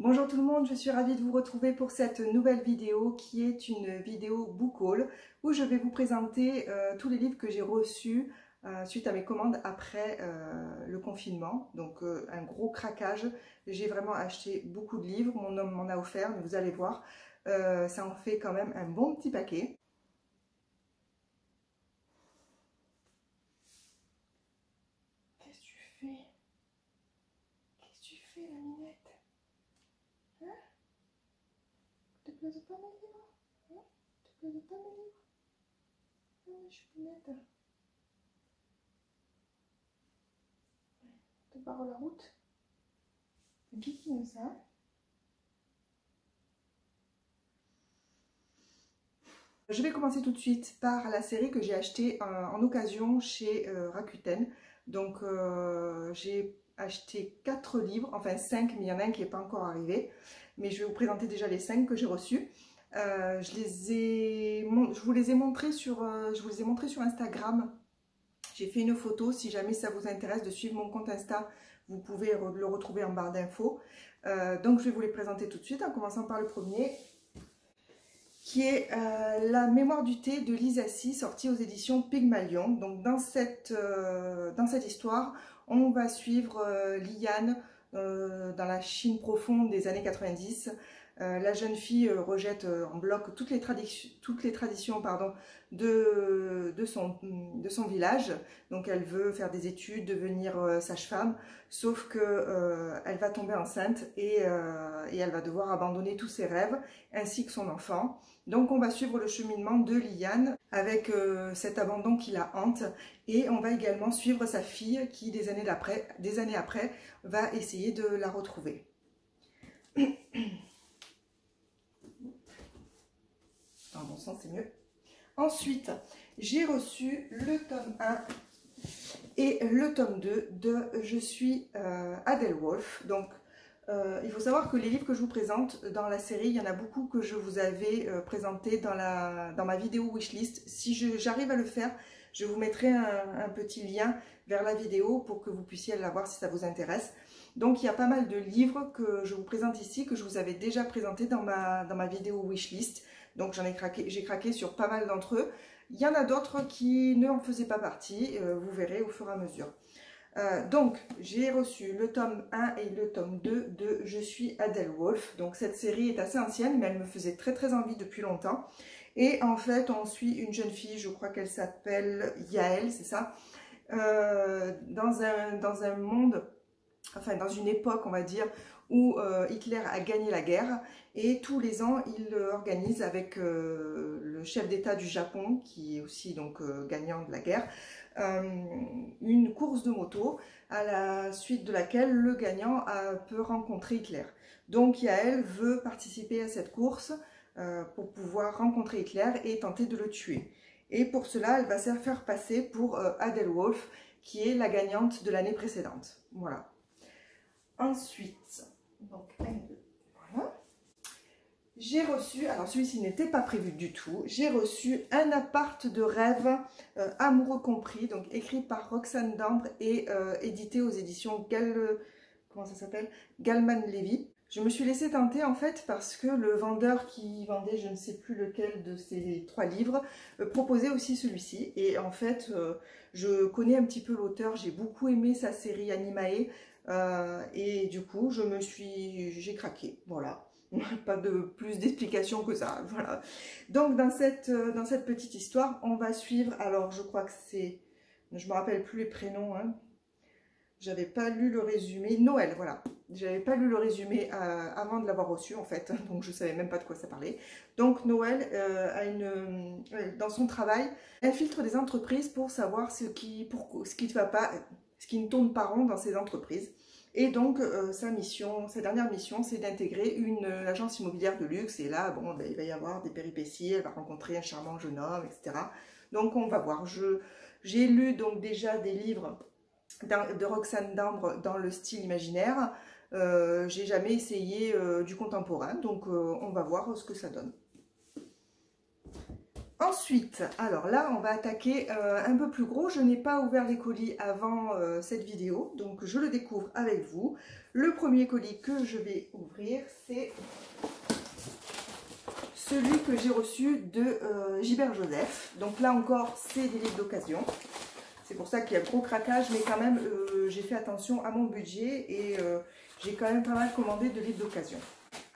Bonjour tout le monde, je suis ravie de vous retrouver pour cette nouvelle vidéo qui est une vidéo book haul où je vais vous présenter tous les livres que j'ai reçus suite à mes commandes après le confinement. Donc un gros craquage, j'ai vraiment acheté beaucoup de livres, mon homme m'en a offert, mais vous allez voir, ça en fait quand même un bon petit paquet. Qu'est-ce que tu fais? Qu'est-ce que tu fais la minette? Te plaise pas mes livres? Hein? Te plaise pas mes livres? Ah, je suis nette. Te barre la route. Qui nous ça? Je vais commencer tout de suite par la série que j'ai achetée en occasion chez Rakuten. Donc j'ai acheté 4 livres, enfin 5, mais il y en a un qui n'est pas encore arrivé. Mais je vais vous présenter déjà les 5 que j'ai reçus. Je vous les ai montrés sur Instagram. J'ai fait une photo, si jamais ça vous intéresse de suivre mon compte Insta, vous pouvez le retrouver en barre d'infos. Donc je vais vous les présenter tout de suite en commençant par le premier, qui est La mémoire du thé de Lise Assis, sortie aux éditions Pygmalion. Donc dans cette histoire, on va suivre Liane dans la Chine profonde des années 90. La jeune fille rejette en bloc toutes les traditions de son village. Donc elle veut faire des études, devenir sage-femme, sauf que elle va tomber enceinte et elle va devoir abandonner tous ses rêves, ainsi que son enfant. Donc on va suivre le cheminement de Liane avec cet abandon qui la hante, et on va également suivre sa fille qui des années après va essayer de la retrouver. Dans mon sens, c'est mieux. Ensuite, j'ai reçu le tome 1 et le tome 2 de Je suis Adèle Wolf. Donc, il faut savoir que les livres que je vous présente dans la série, il y en a beaucoup que je vous avais présenté dans ma vidéo wishlist. Si j'arrive à le faire, je vous mettrai un petit lien vers la vidéo pour que vous puissiez la voir si ça vous intéresse. Donc il y a pas mal de livres que je vous présente ici, que je vous avais déjà présenté dans ma vidéo wishlist. Donc j'ai craqué sur pas mal d'entre eux. Il y en a d'autres qui ne en faisaient pas partie, vous verrez au fur et à mesure. Donc j'ai reçu le tome 1 et le tome 2 de Je suis Adèle Wolf. Donc cette série est assez ancienne, mais elle me faisait très envie depuis longtemps. Et en fait on suit une jeune fille, je crois qu'elle s'appelle Yael, c'est ça, dans un monde, enfin dans une époque on va dire, où Hitler a gagné la guerre, et tous les ans il organise avec le chef d'État du Japon, qui est aussi donc gagnant de la guerre, une course de moto à la suite de laquelle le gagnant peut rencontrer Hitler. Donc Yael veut participer à cette course pour pouvoir rencontrer Hitler et tenter de le tuer. Et pour cela, elle va se faire passer pour Adèle Wolf, qui est la gagnante de l'année précédente. Voilà. Ensuite, donc voilà. J'ai reçu, alors celui-ci n'était pas prévu du tout, j'ai reçu Un appart de rêve, amoureux compris, donc écrit par Roxane Dambre et édité aux éditions Gallman Levy. Je me suis laissée tenter en fait parce que le vendeur qui vendait je ne sais plus lequel de ces 3 livres proposait aussi celui-ci, et en fait je connais un petit peu l'auteur, j'ai beaucoup aimé sa série Animae, et du coup j'ai craqué, voilà. Pas de plus d'explications que ça, voilà. Donc dans cette petite histoire, on va suivre, alors je crois que c'est, je me rappelle plus les prénoms, hein. J'avais pas lu le résumé, Noël, voilà. J'avais pas lu le résumé avant de l'avoir reçu en fait, donc je savais même pas de quoi ça parlait. Donc Noël dans son travail, elle filtre des entreprises pour savoir ce qui ne tourne pas rond dans ces entreprises. Et donc sa dernière mission, c'est d'intégrer une agence immobilière de luxe. Et là, bon, ben, il va y avoir des péripéties, elle va rencontrer un charmant jeune homme, etc. Donc on va voir. J'ai lu donc déjà des livres de Roxane Dambre dans le style imaginaire. J'ai jamais essayé du contemporain, donc on va voir ce que ça donne. Ensuite, alors là, on va attaquer un peu plus gros. Je n'ai pas ouvert les colis avant cette vidéo, donc je le découvre avec vous. Le premier colis que je vais ouvrir, c'est celui que j'ai reçu de Gilbert Joseph. Donc là encore, c'est des livres d'occasion. C'est pour ça qu'il y a gros craquage, mais quand même, j'ai fait attention à mon budget et j'ai quand même pas mal commandé de livres d'occasion.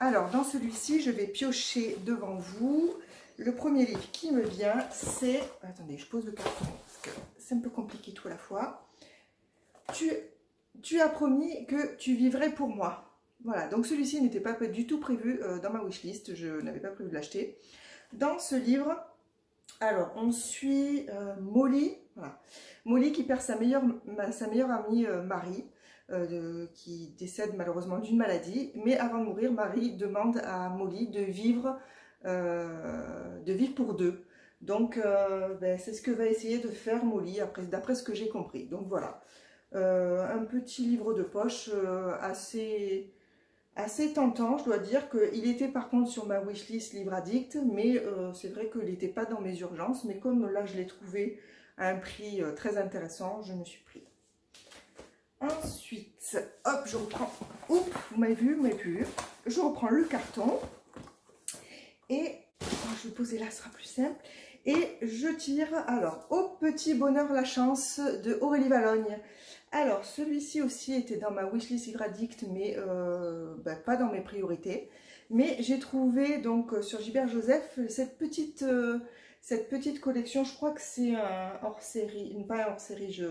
Alors, dans celui-ci, je vais piocher devant vous. Le premier livre qui me vient, c'est... Attendez, je pose le carton parce que c'est un peu compliqué tout à la fois. Tu as promis que tu vivrais pour moi. Voilà, donc celui-ci n'était pas du tout prévu dans ma wishlist. Je n'avais pas prévu de l'acheter. Dans ce livre, alors, on suit Molly. Voilà. Molly qui perd sa meilleure amie Marie, qui décède malheureusement d'une maladie. Mais avant de mourir, Marie demande à Molly de vivre pour deux. Donc c'est ce que va essayer de faire Molly d'après ce que j'ai compris. Donc voilà, un petit livre de poche assez tentant. Je dois dire qu'il était par contre sur ma wishlist livre addict, mais c'est vrai qu'il n'était pas dans mes urgences, mais comme là je l'ai trouvé à un prix très intéressant, je me suis pris. Ensuite, hop, je reprends, oups, vous m'avez vu, je reprends le carton. Et je vais poser là, ce sera plus simple. Et je tire, alors, Au petit bonheur la chance de Aurélie Valogne. Alors, celui-ci aussi était dans ma wishlist livre addict, mais pas dans mes priorités. Mais j'ai trouvé donc sur Gilbert Joseph cette petite collection. Je crois que c'est un hors-série, pas un hors-série,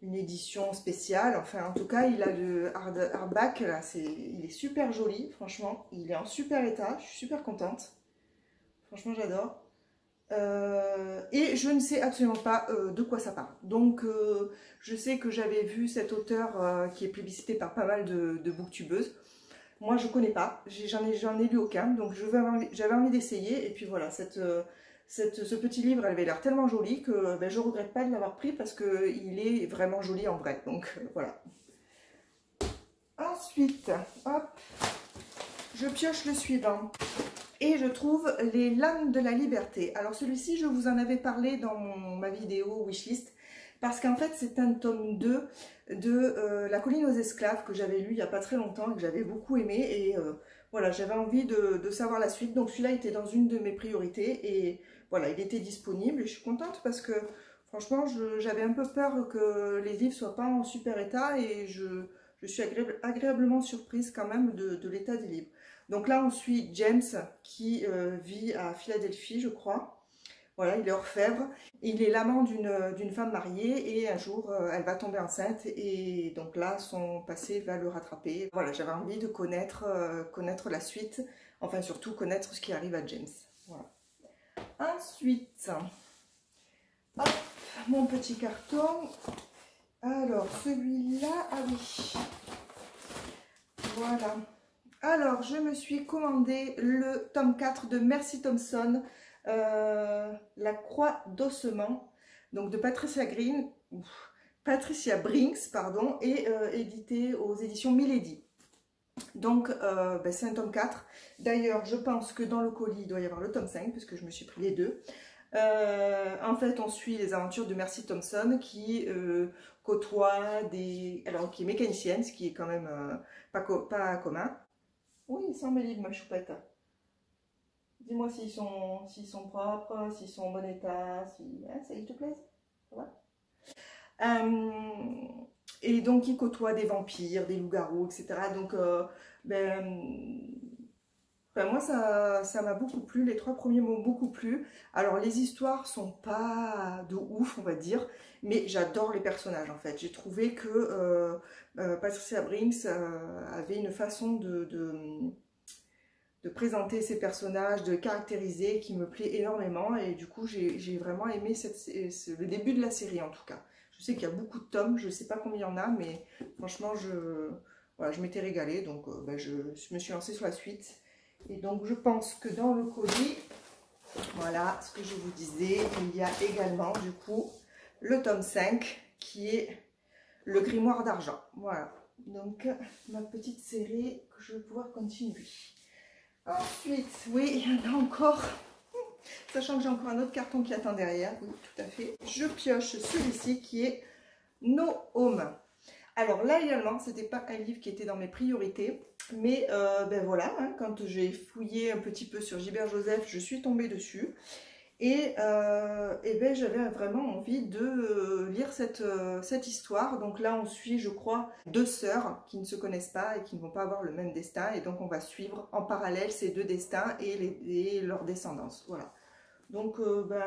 une édition spéciale. Enfin, en tout cas, il a le hardback là, il est super joli, franchement, il est en super état, je suis super contente, franchement j'adore. Et je ne sais absolument pas de quoi ça parle. Donc je sais que j'avais vu cet auteur qui est plébiscité par pas mal de booktubeuses. Moi je connais pas, j'en ai lu aucun, donc j'avais envie d'essayer. Et puis voilà, ce petit livre, elle avait l'air tellement joli que je regrette pas de l'avoir pris parce qu'il est vraiment joli en vrai. Donc voilà. Ensuite, hop, je pioche le suivant. Et je trouve Les Lames de la Liberté. Alors celui-ci, je vous en avais parlé dans ma vidéo wishlist. Parce qu'en fait, c'est un tome 2 de La colline aux esclaves que j'avais lu il n'y a pas très longtemps et que j'avais beaucoup aimé. Et voilà, j'avais envie de savoir la suite. Donc celui-là était dans une de mes priorités. Et voilà, il était disponible. Et je suis contente parce que franchement, j'avais un peu peur que les livres ne soient pas en super état. Et je suis agréablement surprise quand même de l'état des livres. Donc là, on suit James qui vit à Philadelphie, je crois. Voilà, il est orfèvre. Il est l'amant d'une femme mariée et un jour, elle va tomber enceinte. Et donc là, son passé va le rattraper. Voilà, j'avais envie de connaître la suite. Enfin, surtout connaître ce qui arrive à James. Voilà. Ensuite, hop, mon petit carton. Alors, celui-là, ah oui. Voilà. Alors, je me suis commandé le tome 4 de Mercy Thompson, La Croix d'Ossement, donc de Patricia Brinks, pardon, et édité aux éditions Milady. Donc, c'est un tome 4. D'ailleurs, je pense que dans le colis, il doit y avoir le tome 5, puisque je me suis pris les deux. En fait, on suit les aventures de Mercy Thompson qui côtoie alors qui est mécanicienne, ce qui est quand même pas commun. Oui, ils sont mes livres, ma choupette. Dis-moi s'ils sont propres, s'ils sont en bon état, ça te plaise, ça va. Et donc, ils côtoient des vampires, des loups-garous, etc. Donc, moi, ça m'a beaucoup plu. Les 3 premiers m'ont beaucoup plu. Alors, les histoires sont pas de ouf, on va dire, mais j'adore les personnages, en fait. J'ai trouvé que Patricia Brinks avait une façon de présenter ses personnages, de caractériser, qui me plaît énormément. Et du coup, j'ai vraiment aimé le début de la série, en tout cas. Je sais qu'il y a beaucoup de tomes, je ne sais pas combien il y en a, mais franchement, voilà, je m'étais régalée. Donc, je me suis lancée sur la suite. Et donc, je pense que dans le colis, voilà ce que je vous disais, il y a également, du coup, le tome 5, qui est le grimoire d'argent. Voilà, donc ma petite série que je vais pouvoir continuer. Ensuite, oui, il y en a encore. Sachant que j'ai encore un autre carton qui attend derrière. Oui, tout à fait. Je pioche celui-ci qui est No Home. Alors là également, c'était pas un livre qui était dans mes priorités. Mais ben voilà, hein, quand j'ai fouillé un petit peu sur Gilbert Joseph, je suis tombée dessus. Et ben, j'avais vraiment envie de lire cette histoire. Donc là, on suit, je crois, deux sœurs qui ne se connaissent pas et qui ne vont pas avoir le même destin. Et donc, on va suivre en parallèle ces deux destins et leur descendance. Voilà. Donc, ben,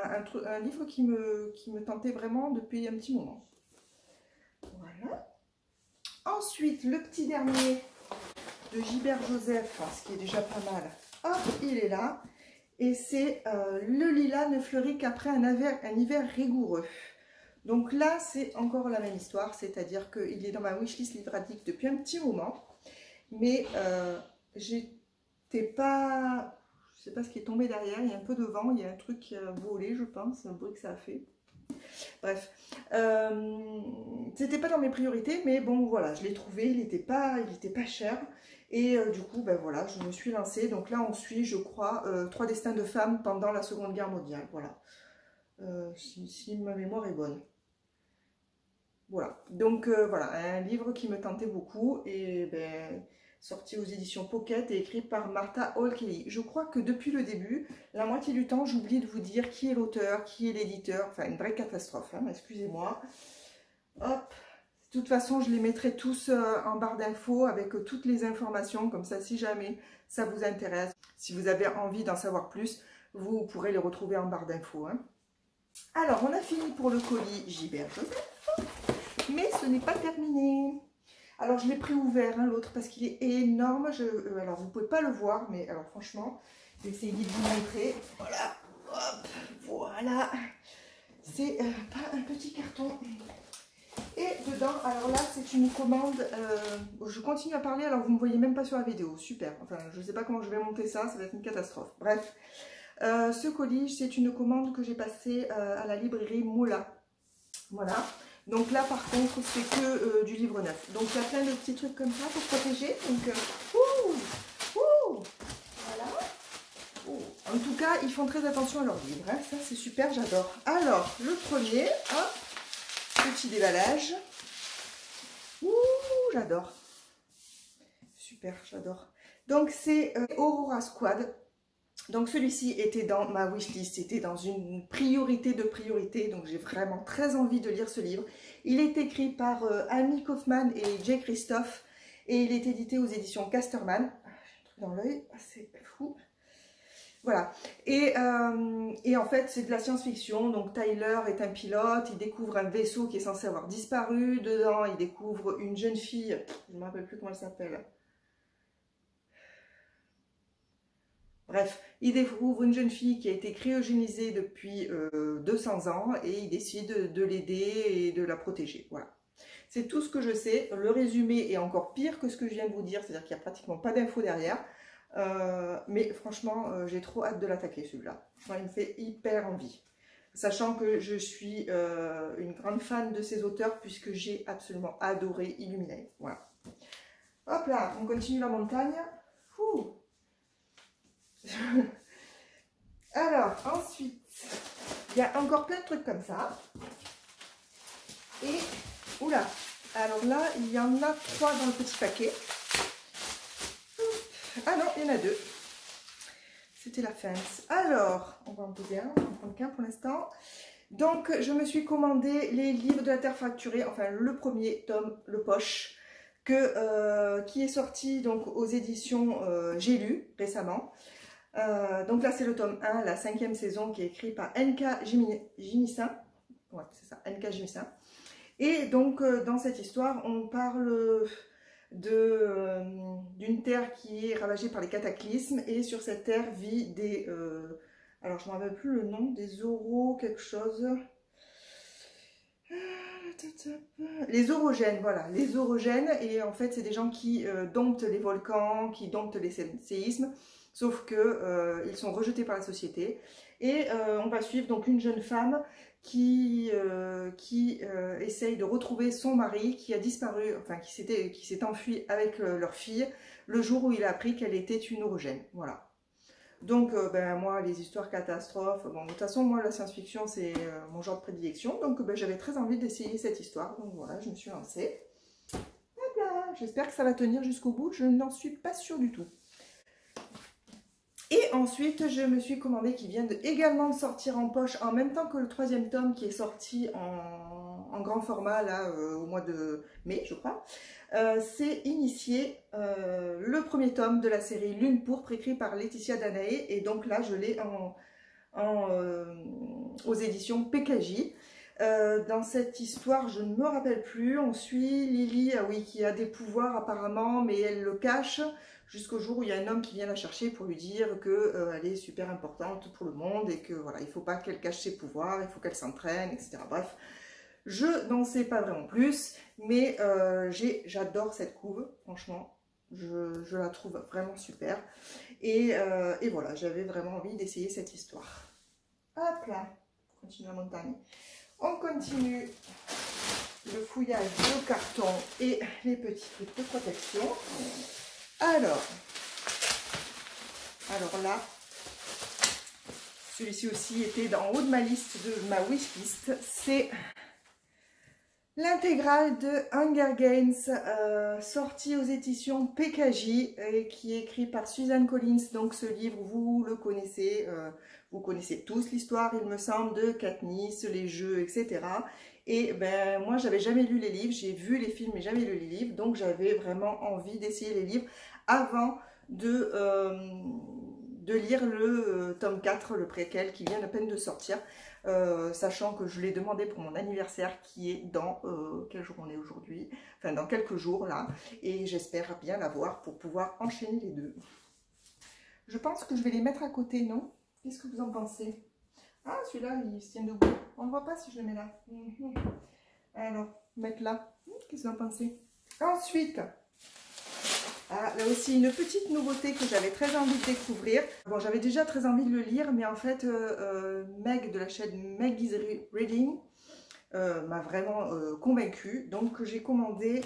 un livre qui me tentait vraiment depuis un petit moment. Voilà. Ensuite, le petit dernier de Gilbert Joseph, ce qui est déjà pas mal. Hop, il est là. Et c'est le lilas ne fleurit qu'après un hiver rigoureux. Donc là, c'est encore la même histoire, c'est-à-dire qu'il est dans ma wishlist livre addict depuis un petit moment. Mais j'étais pas... Je sais pas ce qui est tombé derrière, il y a un peu de vent, il y a un truc qui a volé, je pense, un bruit que ça a fait. Bref, c'était pas dans mes priorités, mais bon, voilà, je l'ai trouvé, il était pas cher. Et du coup, ben voilà, je me suis lancée. Donc là, on suit, je crois, 3 destins de femmes pendant la Seconde Guerre mondiale. Voilà, si ma mémoire est bonne. Voilà, donc voilà, un livre qui me tentait beaucoup et ben, sorti aux éditions Pocket et écrit par Martha Hall Kelly. Je crois que depuis le début, la moitié du temps, j'oublie de vous dire qui est l'auteur, qui est l'éditeur. Enfin, une vraie catastrophe, hein, excusez-moi. Hop. De toute façon, je les mettrai tous en barre d'infos avec toutes les informations. Comme ça, si jamais ça vous intéresse, si vous avez envie d'en savoir plus, vous pourrez les retrouver en barre d'infos. Hein. Alors, on a fini pour le colis Gilbert Joseph. Mais ce n'est pas terminé. Alors, je l'ai préouvert, hein, l'autre, parce qu'il est énorme. Alors, vous ne pouvez pas le voir, mais alors franchement, je vais essayer de vous montrer. Voilà, hop, voilà. C'est pas un petit carton. Et dedans, alors là, c'est une commande. Je continue à parler, alors vous ne me voyez même pas sur la vidéo. Super. Enfin, je ne sais pas comment je vais monter ça, ça va être une catastrophe. Bref, ce colis, c'est une commande que j'ai passée à la librairie Moula. Voilà. Donc là, par contre, c'est que du livre neuf. Donc il y a plein de petits trucs comme ça pour protéger. Donc, voilà. En tout cas, ils font très attention à leurs livres. Hein. Ça, c'est super, j'adore. Alors, le premier, hop. Petit déballage. Ouh, j'adore. Super, j'adore. Donc, c'est Aurora Squad. Donc, celui-ci était dans ma wishlist. C'était dans une priorité de priorité. Donc, j'ai vraiment très envie de lire ce livre. Il est écrit par Amy Kaufman et Jay Christophe. Et il est édité aux éditions Casterman. J'ai un truc dans l'œil. C'est fou. Voilà, et en fait c'est de la science-fiction, donc Tyler est un pilote, il découvre un vaisseau qui est censé avoir disparu, dedans il découvre une jeune fille, je ne me rappelle plus comment elle s'appelle. Bref, il découvre une jeune fille qui a été cryogénisée depuis 200 ans et il décide de l'aider et de la protéger, voilà. C'est tout ce que je sais, le résumé est encore pire que ce que je viens de vous dire, c'est-à-dire qu'il n'y a pratiquement pas d'infos derrière. Mais franchement, j'ai trop hâte de l'attaquer celui-là. Il me fait hyper envie. Sachant que je suis une grande fan de ces auteurs puisque j'ai absolument adoré Illuminae. Voilà. Hop là, on continue la montagne. Ouh. Alors, ensuite, il y a encore plein de trucs comme ça. Et, oula, alors là, il y en a 3 dans le petit paquet. Ah non, il y en a 2. C'était la fence. Alors, on va en poser un, on va en prendre qu'un pour l'instant. Donc, je me suis commandé les livres de la Terre fracturée, enfin le premier tome, le poche, qui est sorti donc aux éditions J'ai lu récemment. Donc là, c'est le tome 1, la 5e saison, qui est écrit par N.K. Jemisin. Ouais, c'est ça, N.K. Jemisin. Et donc, dans cette histoire, on parle d'une terre qui est ravagée par les cataclysmes, et sur cette terre vit des alors je ne me rappelle plus le nom, des oraux quelque chose, les orogènes, voilà, les orogènes. Et en fait c'est des gens qui domptent les volcans, qui domptent les séismes, sauf que ils sont rejetés par la société. Et on va suivre donc une jeune femme qui essaye de retrouver son mari qui a disparu, enfin qui s'est enfui avec leur fille le jour où il a appris qu'elle était une orogène. Voilà. Donc, ben, moi, les histoires catastrophes, bon, de toute façon, moi, la science-fiction, c'est mon genre de prédilection. Donc, ben, j'avais très envie d'essayer cette histoire. Donc, voilà, je me suis lancée. J'espère que ça va tenir jusqu'au bout. Je n'en suis pas sûre du tout. Et ensuite, je me suis commandé, qui vient également de sortir en poche, en même temps que le 3e tome qui est sorti en grand format, là, au mois de mai, je crois. C'est Initié, le 1er tome de la série Lune pourpre, écrit par Laetitia Danaé. Et donc là, je l'ai aux éditions PKJ. Dans cette histoire, je ne me rappelle plus, on suit Lily, oui, qui a des pouvoirs apparemment, mais elle le cache jusqu'au jour où il y a un homme qui vient la chercher pour lui dire qu'elle est super importante pour le monde et que voilà, il ne faut pas qu'elle cache ses pouvoirs, il faut qu'elle s'entraîne, etc. Bref, je n'en sais pas vraiment plus, mais j'adore cette couve, franchement, je la trouve vraiment super. Et voilà, j'avais vraiment envie d'essayer cette histoire. Hop là, on continue la montagne. On continue le fouillage de carton et les petits trucs de protection. Alors là, celui-ci aussi était en haut de ma liste, de ma wishlist. C'est l'intégrale de Hunger Games, sorti aux éditions PKJ, et qui est écrit par Suzanne Collins. Donc ce livre, vous le connaissez, vous connaissez tous l'histoire, il me semble, de Katniss, les jeux, etc. Et ben moi, j'avais jamais lu les livres, j'ai vu les films mais jamais lu les livres, donc j'avais vraiment envie d'essayer les livres avant de lire le tome 4, le préquel, qui vient à peine de sortir. Sachant que je l'ai demandé pour mon anniversaire qui est dans, quel jour on est aujourd'hui, enfin dans quelques jours là, et j'espère bien l'avoir pour pouvoir enchaîner les deux. Je pense que je vais les mettre à côté, non? Qu'est-ce que vous en pensez? Ah, celui-là, il se tient debout. On ne voit pas si je le mets là. Alors, mettre là. Qu'est-ce que vous en pensez? Ensuite, ah, là aussi, une petite nouveauté que j'avais très envie de découvrir. Bon, j'avais déjà très envie de le lire, mais en fait, Meg de la chaîne Meg is Reading m'a vraiment convaincue. Donc, j'ai commandé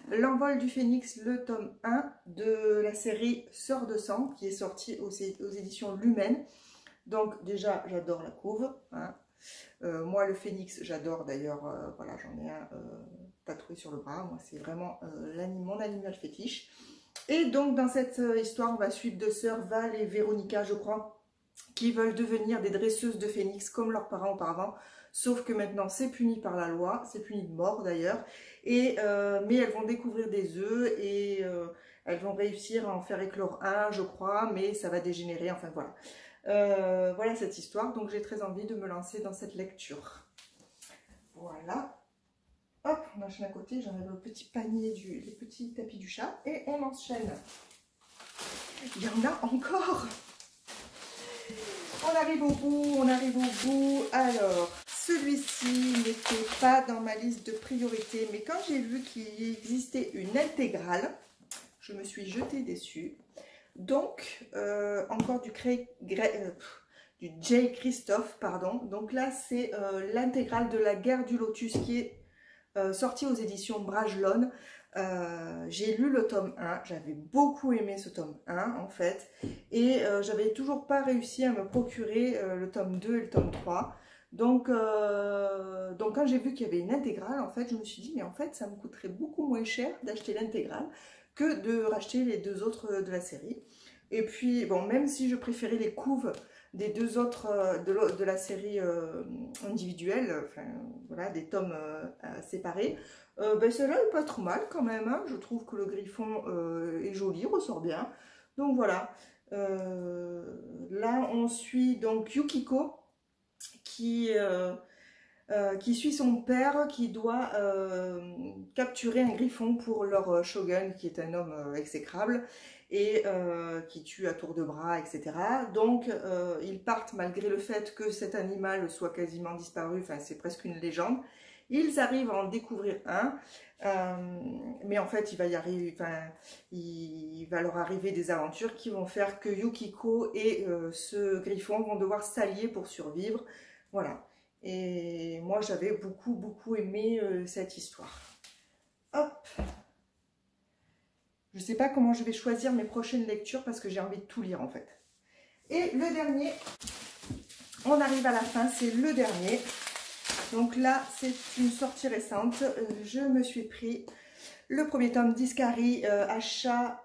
L'Envol du Phénix, le tome 1 de la série Sœurs de sang, qui est sortie aux éditions Lumen. Donc, déjà, j'adore la couve. Hein. Moi, le phénix, j'adore d'ailleurs. Voilà, j'en ai un tatoué sur le bras. Moi, c'est vraiment mon animal fétiche. Et donc dans cette histoire, on va suivre deux sœurs, Val et Véronica, je crois, qui veulent devenir des dresseuses de phénix comme leurs parents auparavant, sauf que maintenant c'est puni par la loi, c'est puni de mort d'ailleurs, mais elles vont découvrir des œufs et elles vont réussir à en faire éclore un, je crois, mais ça va dégénérer, enfin voilà. Voilà cette histoire, donc j'ai très envie de me lancer dans cette lecture. Voilà. Hop, on enchaîne à côté, j'en avais le petit panier, les petits tapis du chat, et on enchaîne. Il y en a encore. On arrive au bout, on arrive au bout. Alors, celui-ci n'était pas dans ma liste de priorité, mais quand j'ai vu qu'il existait une intégrale, je me suis jetée dessus. Donc, encore du J. Christophe, pardon. Donc là, c'est l'intégrale de la guerre du Lotus qui est sorti aux éditions Bragelonne. J'ai lu le tome 1, j'avais beaucoup aimé ce tome 1 en fait, et j'avais toujours pas réussi à me procurer le tome 2 et le tome 3. Donc quand j'ai vu qu'il y avait une intégrale, en fait, je me suis dit, mais en fait, ça me coûterait beaucoup moins cher d'acheter l'intégrale que de racheter les deux autres de la série. Et puis, bon, même si je préférais les couves des deux autres de la série individuelle, enfin voilà, des tomes séparés, ben celui-là est pas trop mal quand même, hein. Je trouve que le griffon est joli, ressort bien, donc voilà. Là on suit donc Yukiko qui suit son père qui doit capturer un griffon pour leur shogun qui est un homme exécrable et qui tue à tour de bras, etc. Donc ils partent malgré le fait que cet animal soit quasiment disparu, enfin c'est presque une légende. Ils arrivent à en découvrir un, mais en fait il va leur arriver des aventures qui vont faire que Yukiko et ce griffon vont devoir s'allier pour survivre. Voilà. Et moi j'avais beaucoup aimé cette histoire. Hop. Je ne sais pas comment je vais choisir mes prochaines lectures parce que j'ai envie de tout lire en fait. Et le dernier, on arrive à la fin, c'est le dernier. Donc là, c'est une sortie récente. Je me suis pris le premier tome d'Iscari, achat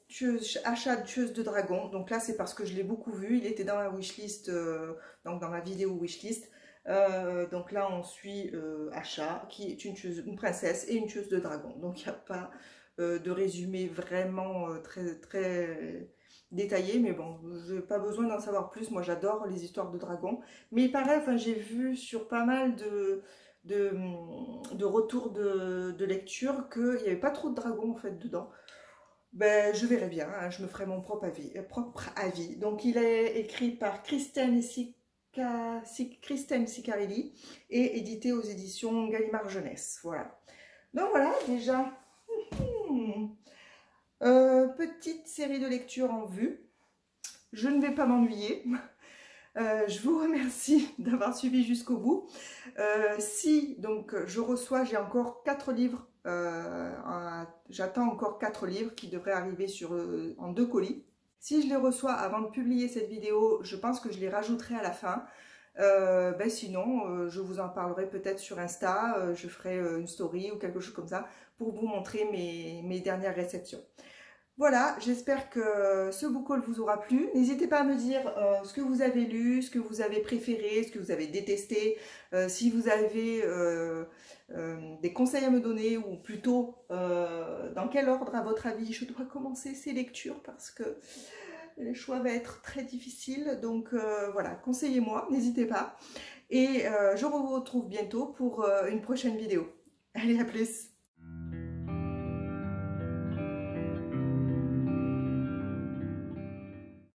tueuse de dragon. Donc là, c'est parce que je l'ai beaucoup vu. Il était dans la wishlist, donc dans ma vidéo wishlist. Donc là, on suit Asha, qui est une princesse et une tueuse de dragon. Donc il n'y a pas de résumé vraiment très détaillé, mais bon, je n'ai pas besoin d'en savoir plus. Moi, j'adore les histoires de dragons. Mais il paraît, enfin, j'ai vu sur pas mal de retours de lecture qu'il n'y avait pas trop de dragons en fait dedans. Ben, je verrai bien, hein, je me ferai mon propre avis. Donc, il est écrit par Christine Sicarelli et édité aux éditions Gallimard Jeunesse. Voilà. Donc voilà, déjà, petite série de lectures en vue. Je ne vais pas m'ennuyer. Je vous remercie d'avoir suivi jusqu'au bout. Si donc je reçois, j'ai encore 4 livres, j'attends encore 4 livres qui devraient arriver en 2 colis. Si je les reçois avant de publier cette vidéo, je pense que je les rajouterai à la fin. Sinon, je vous en parlerai peut-être sur Insta, je ferai une story ou quelque chose comme ça pour vous montrer mes dernières réceptions. Voilà, j'espère que ce book haul vous aura plu. N'hésitez pas à me dire ce que vous avez lu, ce que vous avez préféré, ce que vous avez détesté, si vous avez des conseils à me donner ou plutôt dans quel ordre à votre avis je dois commencer ces lectures parce que le choix va être très difficile. Donc voilà, conseillez-moi, n'hésitez pas. Et je vous retrouve bientôt pour une prochaine vidéo. Allez, à plus!